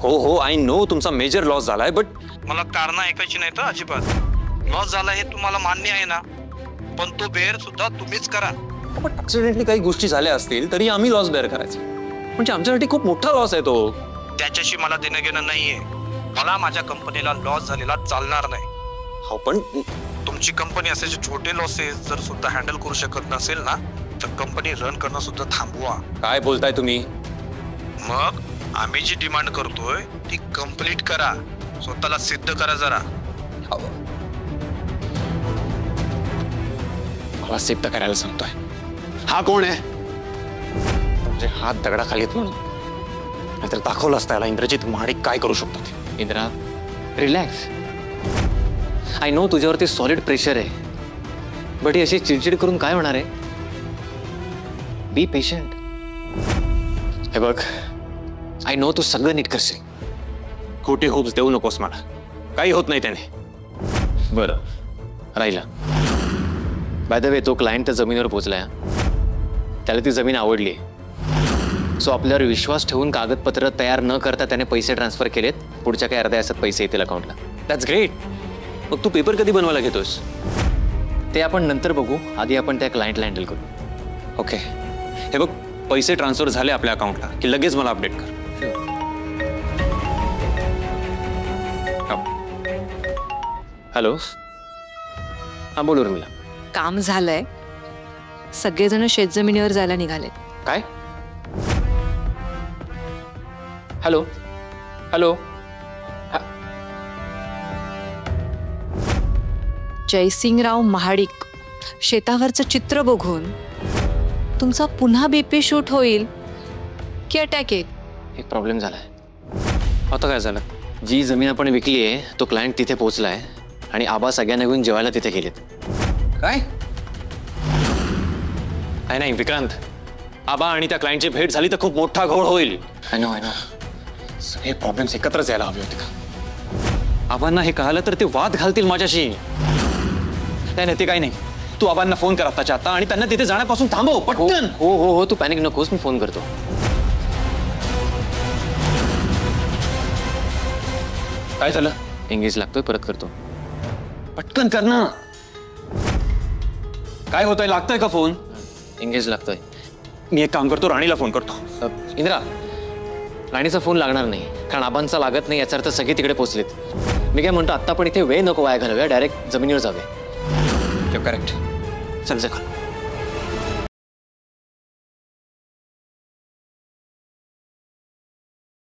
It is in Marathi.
हो हो आय नो तुमचा मेजर लॉस झालाय, बट मला कारण ऐकायची नाही तर अजिबात. लॉस झाला हे तुम्हाला मान्य आहे ना, पण तो बेअर सुद्धा तुम्हीच करा. पण ऍक्सिडेंटली काही गोष्टी झाल्या असतील तरी आम्ही लॉस बेअर करायचा, म्हणजे आमच्यासाठी खूप मोठा लॉस आहे तो. त्याच्याशी मला देणं घेणं नाहीये. मला माझ्या कंपनीला लॉस झालेला चालणार नाही. हो पण तुमची कंपनी असे छोटे लॉसेस जर सुद्धा हँडल करू शकत नसेल ना, तर कंपनी रन करणं सुद्धा थांबवा. काय बोलताय तुम्ही? मग आम्ही जी डिमांड करतोय ती कंप्लीट करा. स्वतःला सिद्ध करा जरा. मला सिद्ध करायला सांगतोय. हा कोण आहे? म्हणजे हात दगडाखाली येत म्हणून, नाहीतर दाखवलं असतं याला इंद्रजित महाडिक काय करू शकतात. इंद्रा रिलॅक्स. आय नो तुझ्यावरती सॉलिड प्रेशर आहे, बट ही अशी चिडचिड करून काय होणार आहे? Be patient. हे बघ, आय नो तू सगळं नीट करशील. खोटे होप्स देऊ नकोस मला, काही होत नाही त्याने. बरं राहिला. बाय द वे तो क्लायंट त्या जमिनीवर पोहोचलाय. त्याला ती जमीन आवडली, सो आपल्यावर विश्वास ठेवून कागदपत्र तयार न करता त्याने पैसे ट्रान्सफर केलेत. पुढच्या काही अर्ध्या तासात पैसे येतील अकाउंटला. That's great. मग तू पेपर कधी बनवायला घेतोस? ते आपण नंतर बघू, आधी आपण त्या क्लायंटला हँडल करू. ओके. हे बघ, पैसे ट्रान्सफर झाले आपल्या अकाउंटला की लगेच मला अपडेट कर. हॅलो. हां बोल उर्मिला. काम झालंय, सगळेजण शेतजमिनीवर जायला निघालेत. काय? Hello hello. जयसिंगराव महाडिक शेतावरचं चित्र बघून तुमचा पुन्हा बीपी शूट होईल की अटॅक येईल? एक प्रॉब्लेम झालाय. आता काय झालं? जी जमीन आपण विकली आहे तो क्लायंट तिथे पोहोचलाय आणि आबा सगळ्यांना घेऊन जेवायला तिथे गेलेत. काय? नाही नाही विक्रांत, आबा आणि त्या क्लायंटची भेट झाली तर खूप मोठा घोळ होईल. I know. सगळे प्रॉब्लेम्स एकत्रच यायला हवे होते का? आबांना हे कळालं तर ते वाद घालतील माझ्याशी. नाही ते काही नाही. तू आबांना फोन कर आताच्या आता आणि त्यांना तिथे जाण्यापासून थांबव पटकन. हो तू पॅनिक नकोस, मी फोन करतो. काय झालं? एंगेज लागतोय, परत करतो. पटकन कर ना. काय होतंय? लागतोय का फोन? एंगेज लागतोय. मी एक काम करतो, राणीला फोन करतो. इंद्रा, राणीचा फोन लागणार नाही, कारण आबांचा लागत नाही याचा अर्थ सगळे तिकडे पोहोचलेत. मी काय म्हणतो, आत्ता पण इथे वेळ नको वाया घालूया, डायरेक्ट जमिनीवर जाऊया. करेक्ट. चल.